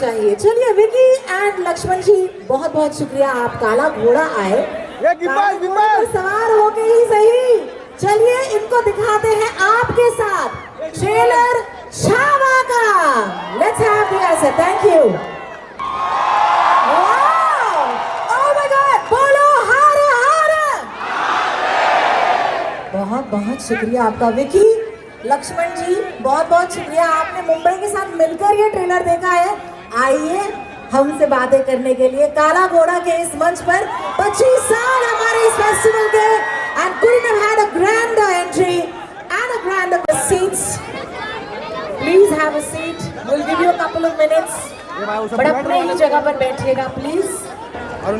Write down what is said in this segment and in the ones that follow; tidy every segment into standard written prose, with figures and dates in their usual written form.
चाहिए। चलिए विकी एंड लक्ष्मण जी, बहुत बहुत शुक्रिया, आप काला घोड़ा आए, सवार होके ही सही। चलिए इनको दिखाते हैं आपके साथ ट्रेलर छावा का। लेट्स हैव द ऐसे, thank you. Oh my God, बोलो हर हर। बहुत बहुत शुक्रिया आपका विकी। लक्ष्मण जी बहुत बहुत शुक्रिया, आपने मुंबई के साथ मिलकर ये ट्रेलर देखा है। आइए हमसे बातें करने के लिए काला घोड़ा के इस मंच पर 25 साल हमारे इस फेस्टिवल के, and couldn't have had a grander entry and a grander seats. Please have a seat. We'll give you a couple of minutes. But अपने ही जगह पर बैठिएगा प्लीज।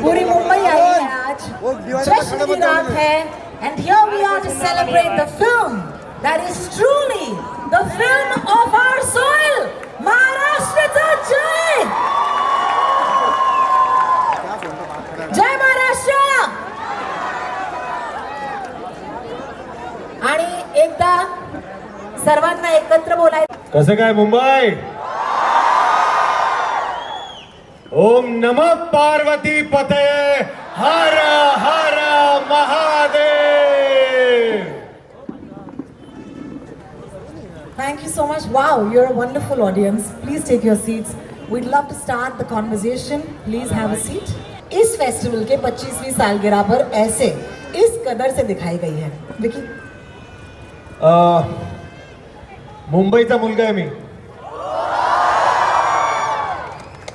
पूरी मुंबई आई है आज, जश्न की रात है, and here we are to celebrate the film that is truly the film of our soil. महाराष्ट्राचा जय, जय महाराष्ट्र। आणि एकदा सर्वांना एकत्र बोलायचं। कसं काय मुंबई? ओम नमः पार्वती पते, हर Har Mahadev. Thank you so much. Wow, you're a wonderful audience. Please take your seats. We'd love to start the conversation. Please have a seat. इस फेस्टिवल के 25वीं सालगिरह पर ऐसे इस कदर से दिखाई गई है। विकी, मुंबईचा मुलगा आहे मी।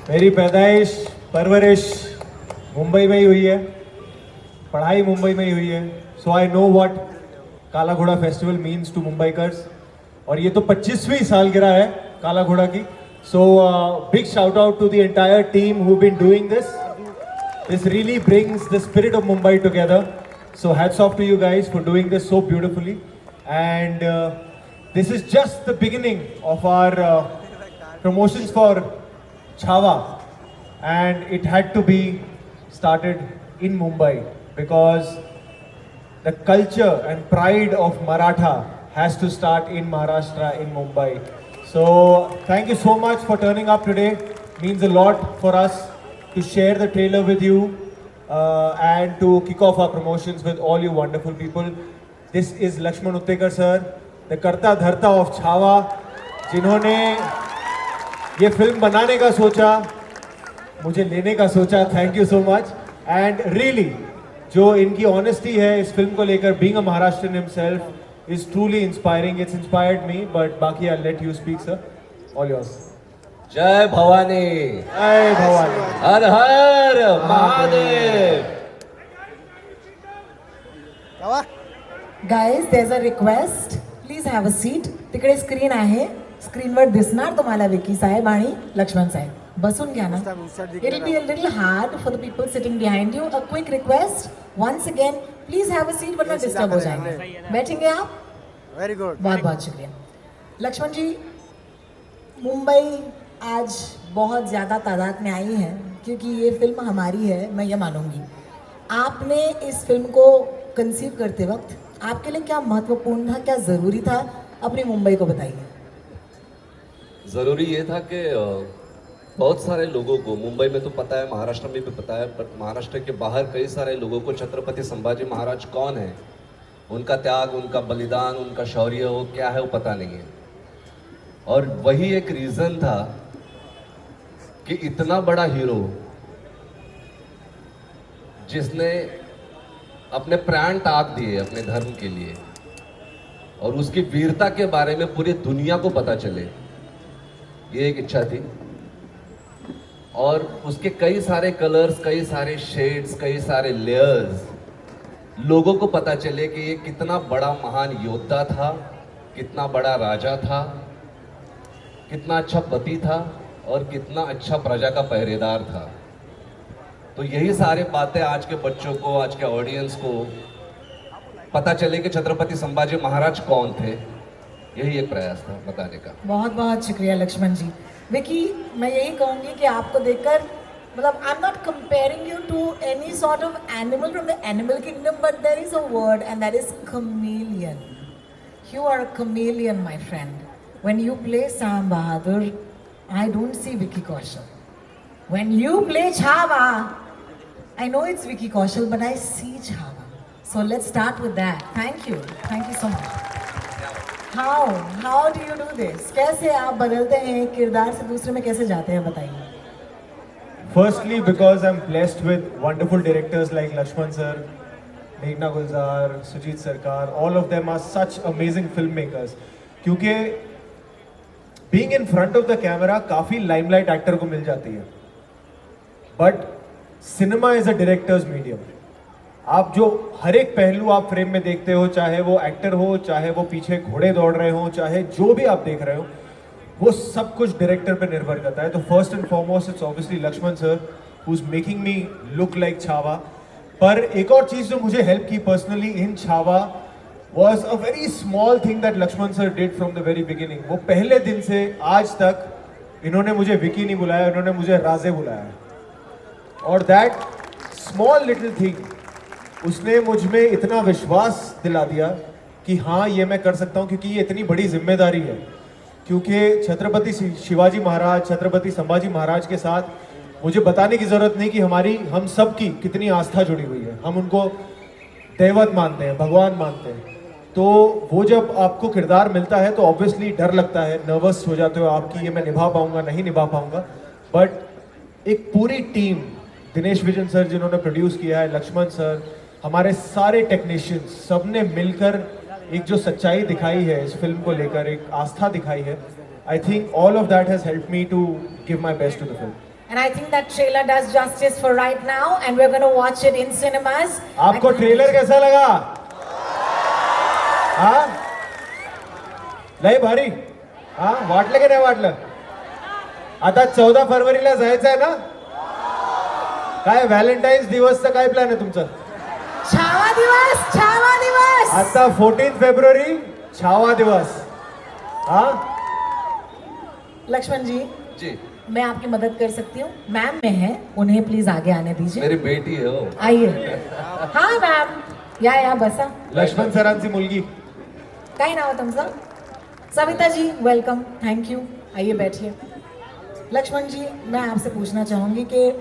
मेरी पैदाइश परवरिश मुंबई में ही हुई है, पढ़ाई मुंबई में ही हुई है। सो आई नो व्हाट काला घोड़ा फेस्टिवल मीन्स टू मुंबईकर्स। और ये तो 25वीं सालगिरह है काला घोड़ा की। So big shout out to the entire team who been doing this. This really brings the spirit of Mumbai together. So hats off to you guys for doing this so beautifully. And this is just the beginning of our promotions for Chhava. And it had to be started in Mumbai because the culture and pride of Maratha has to start in Maharashtra, in Mumbai. So thank you so much for turning up today. Means a lot for us to share the trailer with you and to kick off our promotions with all you wonderful people. This is Lakshman Uttekar sir, the Karta Dharta of Chhava, जिन्होंने ये film बनाने का सोचा, मुझे लेने का सोचा। Thank you so much. And really जो इनकी ऑनेस्टी है इस फिल्म को लेकर, being a Maharashtrian himself, is truly inspiring. It's inspired me, but बाकी I let you speak sir, all yours. जय भवानी, जय Bhavani, Har Har Mahadev. Guys, there's a request. Please have a seat. तिकडे स्क्रीन आहे, स्क्रीनवर दिसणार तुम्हाला विकी साहेब आणि लक्ष्मण साहेब. बसून घ्या ना. It'll be a little hard for the people sitting behind you. A quick request. Once again, please have a seat, वरना डिस्टर्ब हो जाएंगे. बैठेंगे आप? वेरी गुड, बहुत बहुत शुक्रिया। लक्ष्मण जी, मुंबई आज बहुत ज़्यादा तादाद में आई है क्योंकि ये फिल्म हमारी है, मैं ये मानूंगी। आपने इस फिल्म को कंसीव करते वक्त आपके लिए क्या महत्वपूर्ण था, क्या ज़रूरी था, अपनी मुंबई को बताइए। ज़रूरी ये था कि बहुत सारे लोगों को मुंबई में तो पता है, महाराष्ट्र में भी पता है, पर महाराष्ट्र के बाहर कई सारे लोगों को छत्रपति संभाजी महाराज कौन है, उनका त्याग, उनका बलिदान, उनका शौर्य वो क्या है वो पता नहीं है। और वही एक रीज़न था कि इतना बड़ा हीरो जिसने अपने प्राण त्याग दिए अपने धर्म के लिए और उसकी वीरता के बारे में पूरी दुनिया को पता चले, ये एक इच्छा थी। और उसके कई सारे कलर्स, कई सारे शेड्स, कई सारे लेयर्स लोगों को पता चले कि ये कितना बड़ा महान योद्धा था, कितना बड़ा राजा था, कितना अच्छा पति था और कितना अच्छा प्रजा का पहरेदार था। तो यही सारे बातें आज के बच्चों को, आज के ऑडियंस को पता चले कि छत्रपति संभाजी महाराज कौन थे। यही एक प्रयास था बताने का। बहुत बहुत शुक्रिया लक्ष्मण जी। विकी, मैं यही कहूँगी कि आपको देखकर मतलब I am not comparing you to any sort of animal from the animal kingdom, but there is a word and that is chameleon. You are a chameleon, my friend. When you play Sam Bahadur, I don't see Vicky Kaushal. When you play Chhava, I know it's Vicky Kaushal, but I see Chhava. So let's start with that. Thank you. Thank you so much. How do you do this? कैसे आप बदलते हैं, किरदार से दूसरे में कैसे जाते हैं, बताइए। Firstly, because I'm blessed with wonderful directors like Lakshman sir, Meghna Gulzar, Sujit Sarkar, all of them are such amazing filmmakers. क्योंकि being in front of the camera काफ़ी limelight actor को मिल जाती है, but cinema is a director's medium. आप जो हर एक पहलू आप फ्रेम में देखते हो, चाहे वो एक्टर हो, चाहे वो पीछे घोड़े दौड़ रहे हो, चाहे जो भी आप देख रहे हो, वो सब कुछ डायरेक्टर पे निर्भर करता है। तो first and foremost it's obviously Laxman sir who is making me look like Chhaava. पर एक और चीज़ जो मुझे हेल्प की personally in Chhaava was a very small thing that Laxman sir did from the very beginning. वो पहले दिन से आज तक इन्होंने मुझे विकी नहीं बुलाया, इन्होंने मुझे राजे बुलाया। और दैट स्मॉल लिटिल थिंग उसने मुझ में इतना विश्वास दिला दिया कि हाँ ये मैं कर सकता हूँ, क्योंकि ये इतनी बड़ी जिम्मेदारी है। क्योंकि छत्रपति शिवाजी महाराज, छत्रपति संभाजी महाराज के साथ मुझे बताने की ज़रूरत नहीं कि हम सब की कितनी आस्था जुड़ी हुई है। हम उनको दैवत मानते हैं, भगवान मानते हैं। तो वो जब आपको किरदार मिलता है तो ऑब्वियसली डर लगता है, नर्वस हो जाते हो आपकी, ये मैं निभा पाऊँगा नहीं निभा पाऊँगा। बट एक पूरी टीम, दिनेश विजन सर जिन्होंने प्रोड्यूस किया है, लक्ष्मण सर, हमारे सारे टेक्नीशियंस, सब ने मिलकर एक जो सच्चाई दिखाई है इस फिल्म को लेकर, एक आस्था दिखाई है। I think all of that has helped me to give my best to the film. And I think that trailer does justice for right now, and we're going to watch it in cinemas. आपको trailer कैसा लगा? हाँ, लय भारी? हाँ, वाटलं की नाही वाटलं? आता 14 फरवरीला जायचं आहे ना? काय व्हॅलेंटाईन्स दिवसचा काय प्लॅन आहे तुमचा? छावा दिवस, छावा दिवस। आता 14 फेब्रुवारी छावा दिवस। हाँ, लक्ष्मण जी, जी, मैं आपकी मदद कर सकती हूँ। मैम में है, उन्हें प्लीज आगे आने दीजिए। मेरी बेटी है वो। आइए। हाँ मॅम, या बसा। लक्ष्मण सरांची मुलगी। काय नाव आहे तुमचं? Savita ji, welcome, thank you. आइए बैठिए। लक्ष्मण जी, मैं आपसे पूछना चाहूँगी कि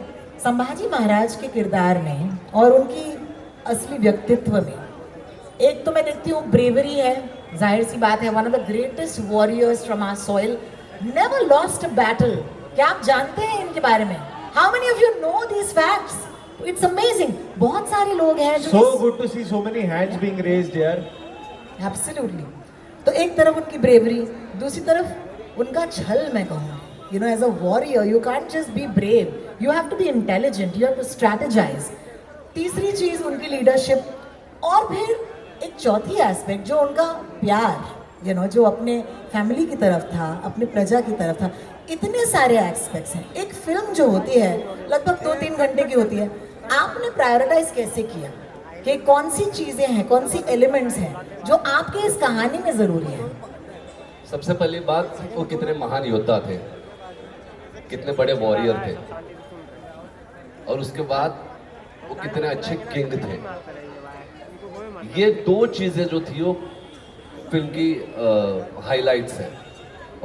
संभाजी महाराज के किरदार में और उनकी असली व्यक्तित्व में, एक तो मैं देखती हूँ ब्रेवरी है, जाहिर सी बात है, one of the greatest warriors from our soil, never lost a battle. क्या आप जानते हैं इनके बारे में? How many of you know these facts? It's amazing. बहुत सारे लोग हैं जो So good to see so many hands being raised here. Absolutely. तो एक तरफ उनकी ब्रेवरी, दूसरी तरफ उनका छल। मैं कहूँ, you know, as a warrior you can't just be brave, you have to be intelligent, you have to strategize. तीसरी चीज उनकी लीडरशिप, और फिर एक चौथी एस्पेक्ट जो उनका प्यार, यू नो, जो अपने फैमिली की तरफ था, अपने प्रजा की तरफ था। इतने सारे एस्पेक्ट्स हैं। एक फिल्म जो होती है लगभग 2-3 घंटे की होती है, आपने प्रायोरिटाइज कैसे किया कि कौन सी चीज़ें हैं, कौन सी एलिमेंट्स हैं जो आपके इस कहानी में ज़रूरी है? सबसे पहली बात, वो कितने महान योद्धा थे, कितने बड़े वॉरियर थे, और उसके बाद वो कितने अच्छे किंग थे। ये दो चीजें जो थी वो फिल्म की हाइलाइट्स है।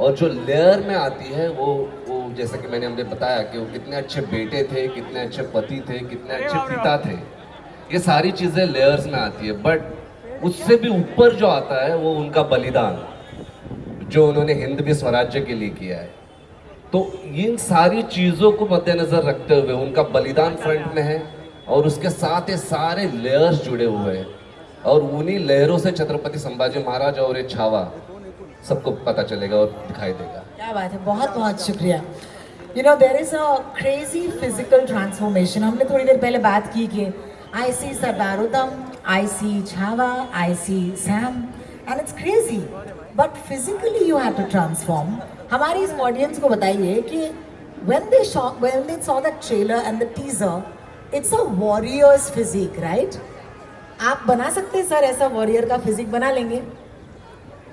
और जो लेयर में आती है वो जैसे कि मैंने हमने बताया कि वो कितने अच्छे बेटे थे, कितने अच्छे पति थे, कितने अच्छे पिता थे, ये सारी चीज़ें लेयर्स में आती है। बट उससे भी ऊपर जो आता है वो उनका बलिदान, जो उन्होंने हिंद भी स्वराज्य के लिए किया है। तो इन सारी चीज़ों को मद्देनज़र रखते हुए उनका बलिदान फ्रंट में है और उसके साथ ये सारे लेयर्स जुड़े हुए हैं, और उन्हीं लहरों से छत्रपति संभाजी महाराज और ये छावा सबको पता चलेगा और दिखाई देगा। क्या बात है, बहुत बहुत शुक्रिया। You know there is a crazy physical transformation. हमने थोड़ी देर पहले बात की कि I see Sardar Udham, I see Chhaava, I see Sam, and it's crazy, but physically you have to transform. हमारी इस ऑडियंस को बताइए कि when they saw the trailer and the teaser, it's a warrior's physique, right? आप बना सकते हैं सर, ऐसा वॉरियर का फिजिक बना लेंगे?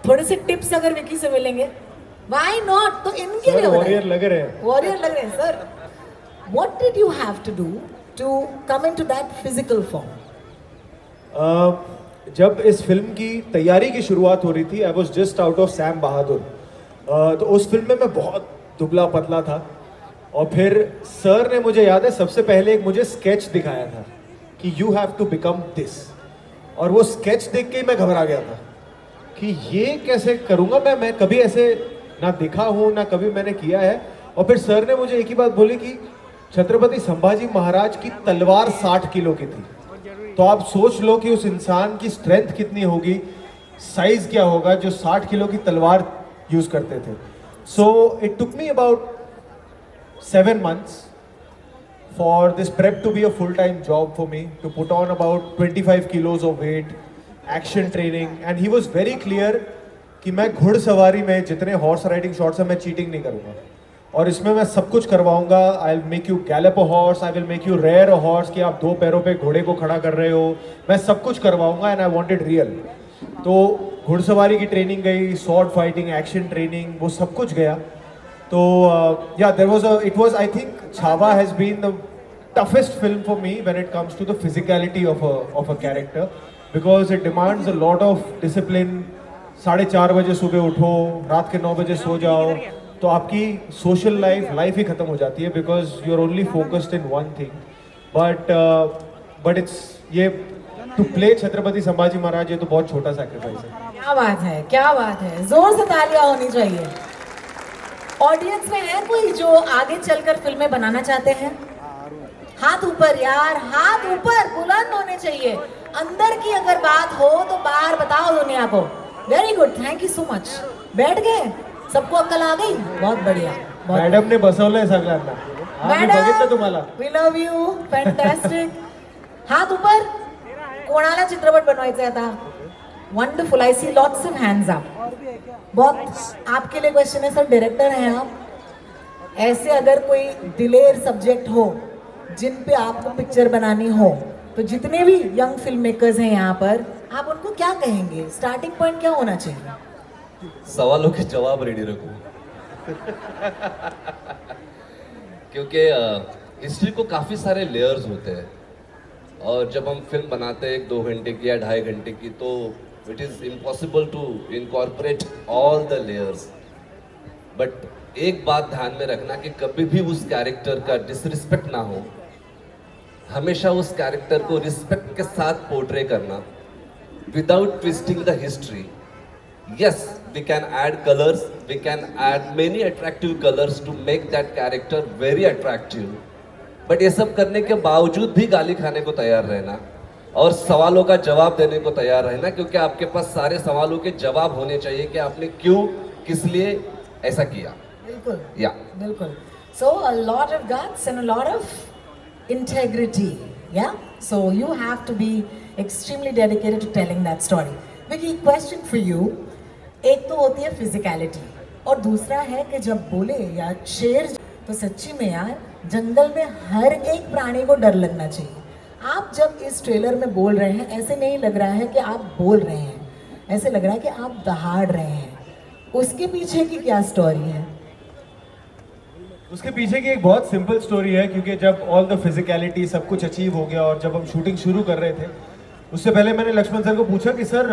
थोड़े से टिप्स अगर विकी से मिलेंगे, why not? तो इनके लिए वॉरियर लग रहे हैं, वॉरियर लग रहे हैं sir. What did you have to do to come into that physical form? जब इस फिल्म की तैयारी की शुरुआत हो रही थी, I was just out of Sam Bahadur. तो उस फिल्म में मैं बहुत दुबला पतला था, और फिर सर ने, मुझे याद है, सबसे पहले एक मुझे स्केच दिखाया था कि you have to become this, और वो स्केच देख के ही मैं घबरा गया था कि ये कैसे करूँगा मैं कभी ऐसे ना दिखा हूँ, ना कभी मैंने किया है। और फिर सर ने मुझे एक ही बात बोली कि छत्रपति संभाजी महाराज की तलवार 60 किलो की थी, तो आप सोच लो कि उस इंसान की स्ट्रेंथ कितनी होगी, साइज क्या होगा जो 60 किलो की तलवार यूज करते थे। So it took me about 7 months for this prep to be a full-time job for me, to put on about 25 kilos of weight, action training, and he was very clear कि मैं घुड़सवारी में जितने horse riding shots हैं मैं cheating नहीं करूँगा, और इसमें मैं सब कुछ करवाऊंगा। I will make you gallop a horse, I will make you rear a horse, कि आप 2 पैरों पे घोड़े को खड़ा कर रहे हो, मैं सब कुछ करवाऊंगा, एंड आई वांटेड रियल। तो घुड़सवारी की ट्रेनिंग गई, स्वॉर्ड फाइटिंग, एक्शन ट्रेनिंग, वो सब कुछ गया। तो या there was it was, I think Chhaava has been the toughest film for me when it comes to the physicality of a character, because it demands a lot of discipline। 4:30 बजे सुबह उठो, रात के 9 बजे सो जाओ, तो आपकी सोशल लाइफ ही खत्म हो जाती है, because you are only focused in one thing. But it's ये टू प्ले छत्रपति संभाजी महाराज, ये तो बहुत छोटा सैक्रिफाइस है। क्या बात है, क्या बात है, जोर से तालियां होनी चाहिए। ऑडियंस में है कोई जो आगे चलकर फिल्में बनाना चाहते हैं? हाथ ऊपर यार, हाथ ऊपर बुलंद होने चाहिए। अंदर की अगर बात हो तो बाहर बताओ दुनिया को। Very good, thank you so much. बैठ गए, सबको अक्कल आ गई, बहुत बढ़िया। मॅडम ने बसवलंय सगळ्यांना, आम्ही बघितलं तुम्हाला। We love you, fantastic. हाथ ऊपर, कोणाला चित्रपट बनवायचा आहे आता? Wonderful, I see lots of hands up. बहुत आपके लिए क्वेश्चन है सर, डायरेक्टर हैं आप, ऐसे अगर कोई दिलेर सब्जेक्ट हो जिन पे आपको पिक्चर बनानी हो, तो जितने भी यंग फिल्म मेकर्स हैं यहाँ पर, आप उनको क्या कहेंगे? स्टार्टिंग पॉइंट क्या होना चाहिए? सवालों के जवाब रेडी रखो क्योंकि हिस्ट्री को काफ़ी सारे लेयर्स होते हैं, और जब हम फिल्म बनाते हैं 1-2 घंटे की या 2.5 घंटे की, तो it is impossible to incorporate all the layers. But एक बात ध्यान में रखना कि कभी भी उस कैरेक्टर का डिसरिस्पेक्ट ना हो, हमेशा उस कैरेक्टर को रिस्पेक्ट के साथ पोर्ट्रे करना, without twisting the history. Yes, we can add colours, we can add many attractive colours to make that character very attractive, but ये सब करने के बावजूद भी गाली खाने को तैयार रहना और सवालों का जवाब देने को तैयार रहना, क्योंकि आपके पास सारे सवालों के जवाब होने चाहिए कि आपने क्यों, किस लिए ऐसा किया। बिल्कुल, या बिल्कुल। So a lot of guts and a lot of integrity, yeah? So you have to be extremely dedicated to telling that story. Vicky, question for you. एक तो होती है physicality, और दूसरा है कि जब बोले या शेर, तो सच्ची में यार जंगल में हर एक प्राणी को डर लगना चाहिए। आप जब इस ट्रेलर में बोल रहे हैं, ऐसे नहीं लग रहा है कि आप बोल रहे हैं, ऐसे लग रहा है कि आप दहाड़ रहे हैं। उसके पीछे की क्या स्टोरी है? उसके पीछे की एक बहुत सिंपल स्टोरी है, क्योंकि जब ऑल द फिजिकलिटी सब कुछ अचीव हो गया और जब हम शूटिंग शुरू कर रहे थे, उससे पहले मैंने लक्ष्मण सर को पूछा कि सर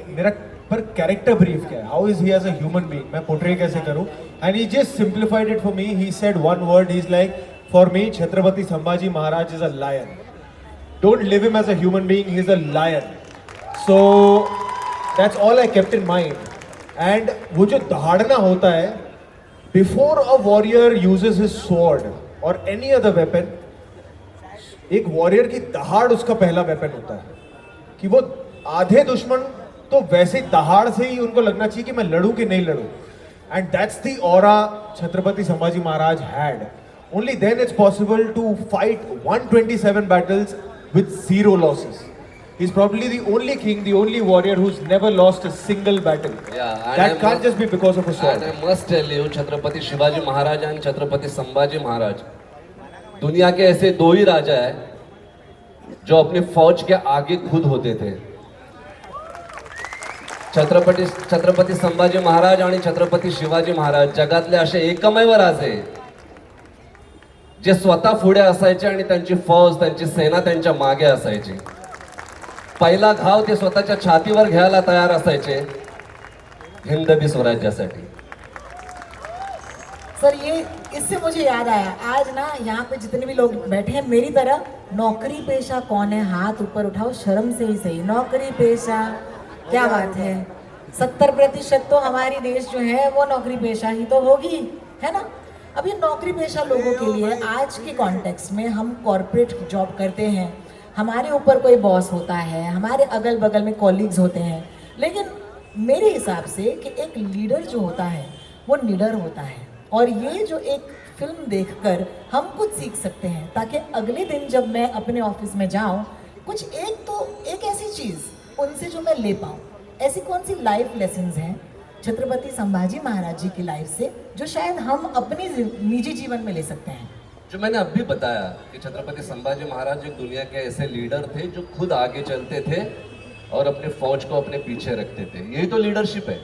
मेरा पर कैरेक्टर ब्रीफ क्या है, how is he as a human being, मैं पोर्ट्रे कैसे करूं. And he just simplified it for me. He said one word, he is like, for me Chhatrapati Sambhaji Maharaj is a lion. Don't live him as a human being, he is a lion. So that's all I kept in mind. And वो जो दहाड़ना होता है before a warrior uses his sword और any other weapon, एक warrior की दहाड़ उसका पहला वेपन होता है. कि वो आधे दुश्मन तो वैसे दहाड़ से ही उनको लगना चाहिए कि मैं लड़ूं कि नहीं लड़ूं. And that's the aura Chhatrapati Sambhaji Maharaj had. Only then it's possible to fight 127 battles with 0 losses. He's probably the only king, the only warrior who's never lost a single battle. Yeah, and that can't just be because of a sword. And I must tell you, Chhatrapati Shivaji Maharaj and Chhatrapati Sambhaji Maharaj दुनिया के ऐसे दो ही राजा है जो अपनी फौज के आगे खुद होते थे. छत्रपति संभाजी महाराज आणि छत्रपति शिवाजी महाराज जगातले असे एकमेव राजे जे स्वतः पुढे असायचे आणि त्यांची फौज, त्यांची सेना त्यांच्या मागे असायची. पहिला घाव ते स्वतःच्या छातीवर घ्यायला तयार असायचे हिंदवी स्वराज्यासाठी. सर ये इससे मुझे याद आया, आज ना यहाँ पे जितने भी लोग बैठे हैं मेरी तरह, नौकरी पेशा कौन है, हाथ ऊपर उठाओ, शर्म से ही सही. नौकरी पेशा, क्या बात है. 70% तो हमारी देश जो है वो नौकरी पेशा ही तो होगी, है ना. अब ये नौकरी पेशा लोगों के लिए आज के कॉन्टेक्स्ट में, हम कॉर्पोरेट जॉब करते हैं, हमारे ऊपर कोई बॉस होता है, हमारे अगल बगल में कॉलीग्स होते हैं, लेकिन मेरे हिसाब से कि एक लीडर जो होता है वो निडर होता है. और ये जो एक फिल्म देखकर हम कुछ सीख सकते हैं, ताकि अगले दिन जब मैं अपने ऑफिस में जाऊं, कुछ एक ऐसी चीज़ उनसे जो मैं ले पाऊं. ऐसी कौन सी लाइफ लेसन्स हैं छत्रपति संभाजी महाराज जी की लाइफ से जो शायद हम अपने निजी जीवन में ले सकते हैं. जो मैंने अभी बताया कि छत्रपति संभाजी महाराज एक दुनिया के ऐसे लीडर थे जो खुद आगे चलते थे और अपने फौज को अपने पीछे रखते थे. यही तो लीडरशिप है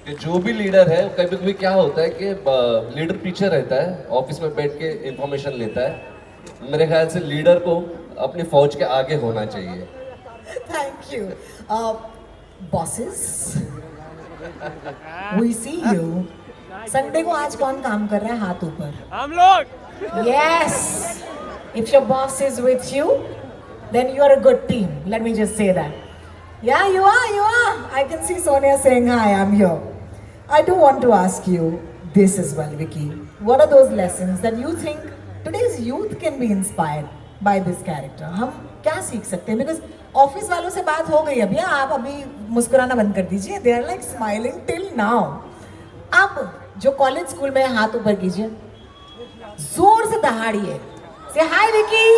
कि जो भी लीडर है, कभी कभी क्या होता है कि लीडर पीछे रहता है, ऑफिस में बैठ के इंफॉर्मेशन लेता है. मेरे ख्याल से लीडर को अपनी फौज के आगे होना चाहिए. Thank you. Bosses, we see you. Sunday को आज कौन काम कर रहा है, हाथ ऊपर. हम लोग. Yes, if your boss is with you, then you are a good team. Let me just say that. Yeah, you are. I can see Sonia saying hi, I'm here. I do want to ask you this as well, Vicky. What are those lessons that you think today's youth can be inspired by this character? हम क्या सीख सकते हैं? Because office वालों से बात हो गई अभी, आप अभी मुस्कुराना बंद कर दीजिए. They are like smiling till now. आप जो कॉलेज स्कूल में, हाथ ऊपर कीजिए, जोर से दहाड़िए, से hi Vicky.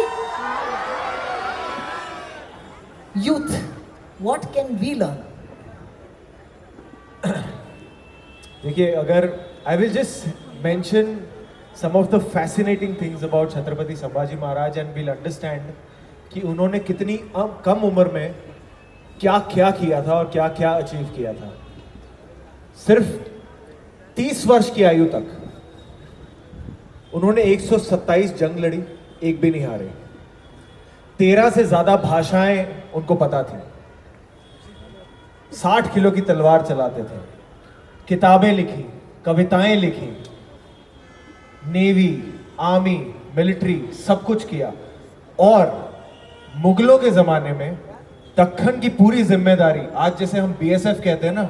Youth, what can we learn? देखिए, अगर I will just mention some of the fascinating things about Chhatrapati Sambhaji Maharaj and will understand कि उन्होंने कितनी कम उम्र में क्या क्या किया था और क्या क्या अचीव किया था. सिर्फ 30 वर्ष की आयु तक उन्होंने 127 जंग लड़ी, एक भी नहीं हारे. 13 से ज्यादा भाषाएं उनको पता थी. 60 किलो की तलवार चलाते थे. किताबें लिखी, कविताएं लिखी, नेवी, आर्मी, मिलिट्री, सब कुछ किया. और मुगलों के जमाने में दक्खन की पूरी जिम्मेदारी, आज जैसे हम बीएसएफ कहते हैं ना,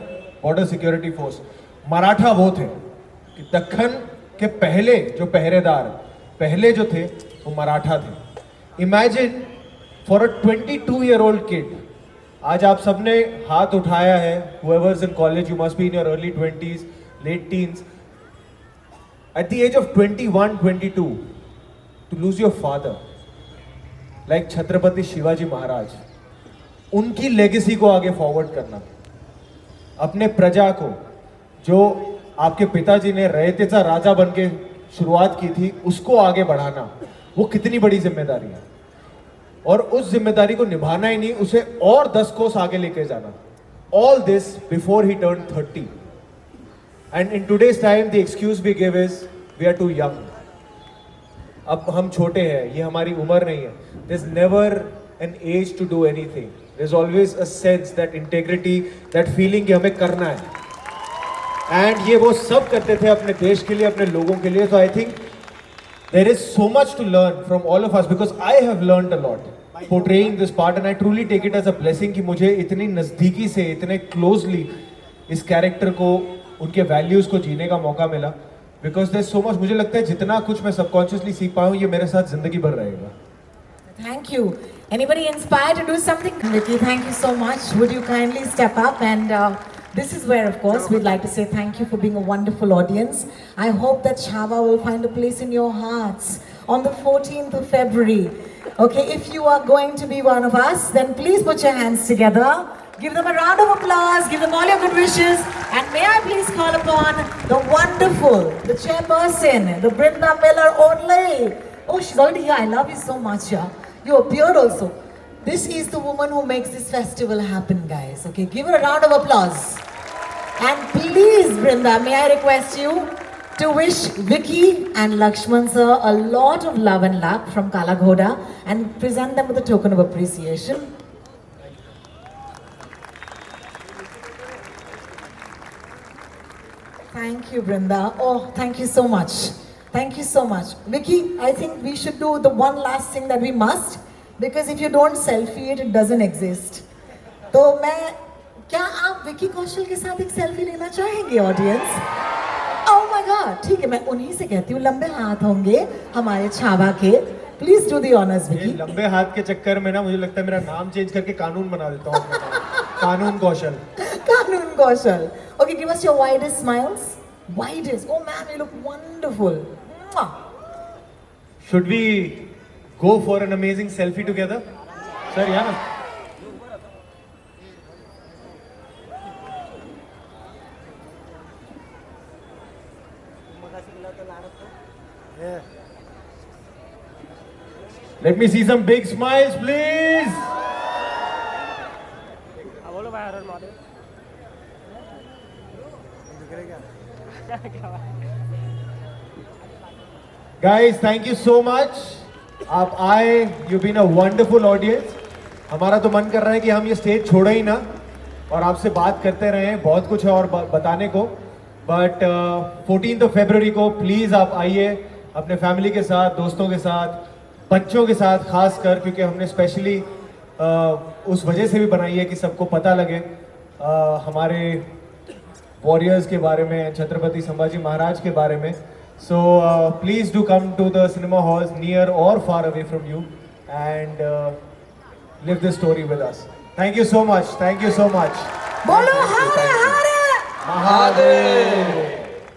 बॉर्डर सिक्योरिटी फोर्स, मराठा वो थे कि दक्खन के पहले जो पहरेदार पहले जो थे वो मराठा थे. Imagine for a 22-year-old kid. आज आप सबने हाथ उठाया है, whoever's in college, you must be in your early 20s, late teens. At the age of 21, 22, to lose your father, like Chhatrapati Shivaji महाराज, उनकी लेगेसी को आगे फॉरवर्ड करना, अपने प्रजा को, जो आपके पिताजी ने रयतेचा राजा बन के शुरुआत की थी, उसको आगे बढ़ाना, वो कितनी बड़ी जिम्मेदारी है. और उस जिम्मेदारी को निभाना ही नहीं, उसे और 10 कोस आगे लेके जाना. All this before he turn 30. And in today's time the excuse we give is we are too young. अब हम छोटे हैं, ये हमारी उम्र नहीं है. This never an age to do anything. There's always a sense, that integrity, that feeling कि हमें करना है. And ये वो सब करते थे अपने देश के लिए, अपने लोगों के लिए. So I think there is so much to learn from all of us, because I have learned a lot portraying this part, and I truly take it as a blessing कि मुझे इतनी नज़दीकी से, इतने closely इस character को, उनके values को जीने का मौका मिला. बिकॉज देयर सो मच, मुझे लगता है जितना कुछ मैं सबकॉन्शियसली सीख पाया हूँ, ये मेरे साथ जिंदगी भर रहेगा. Thank you. Anybody inspired to do something? Vicky, thank you so much. Would you kindly step up? And this is where, of course, we'd like to say thank you for being a wonderful audience. I hope that Chhava will find a place in your hearts on the 14th of February. Okay, if you are going to be one of us, then please put your hands together. Give them a round of applause, give them all your good wishes, and may I please call upon the wonderful, the chairperson, the Brinda Miller only. Oh, she's already here. I love you so much, yeah. You appeared also. This is the woman who makes this festival happen, guys. Okay, give her a round of applause. And please, Brinda, may I request you to wish Vicky and Lakshman sir a lot of love and luck from Kala Ghoda and present them with a token of appreciation. Thank you, Brinda. Oh, thank you so much. Thank you so much. Vicky, I think we should do the one last thing that we must, because if you don't selfie it, it doesn't exist. तो क्या आप विकी कौशल के साथ एक selfie लेना चाहेंगे audience? Oh my God, ठीक है, मैं उन्हीं से कहती हूँ, लंबे हाथ होंगे हमारे छावा के. Please do the honors, ये Vicky. लंबे हाथ के चक्कर में ना, मुझे लगता है मेरा नाम चेंज करके कानून बना देता हूँ अपने नाम. कानून कौशल. Kanun Kaushal. Okay, give us your widest smiles. Widest. Oh man, you look wonderful. Mwah. Should we go for an amazing selfie together? Sir, yeah na? Let me see some big smiles, please. Guys, thank you so much. आप आए, you've been a wonderful audience. हमारा तो मन कर रहा है कि हम ये स्टेज छोड़े ही ना और आपसे बात करते रहें. बहुत कुछ है और बताने को. बट 14th of February को प्लीज़ आप आइए अपने फैमिली के साथ, दोस्तों के साथ, बच्चों के साथ खास कर, क्योंकि हमने स्पेशली उस वजह से भी बनाई है कि सबको पता लगे हमारे वॉरियर्स के बारे में, छत्रपति संभाजी महाराज के बारे में. So please do come to the cinema halls near or far away from you and live this story with us. Thank you so much. Thank you so much. बोलो हारे हारे. महादेव.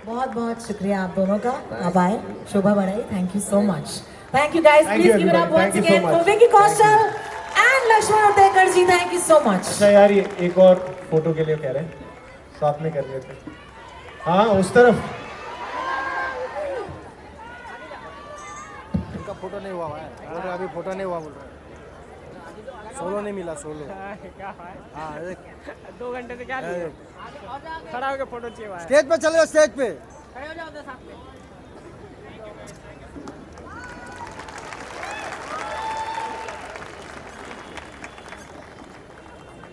बहुत बहुत शुक्रिया आप दोनों का. अब आए, शोभा बढ़ाई. Thank you so much. Thank you guys. Thank Please you, give it up everybody. once Thank you so again much. for Vicky Thank Kaushal and Lakshman Uttekar ji. Thank you so much. अच्छा यार, ये एक और photo के लिए कह रहे हैं, साथ में कर लेते हैं. हाँ, उस तरफ. उनका फोटो नहीं हुआ है, बोल रहे अभी फोटो नहीं हुआ, बोल रहे सोलो नहीं मिला, सोलो. हाँ, 2 घंटे से क्या खड़ा होकर फोटो चाहिए. स्टेज पे चले जाओ, स्टेज पे. खड़े हो जाओ, 10 साथ में.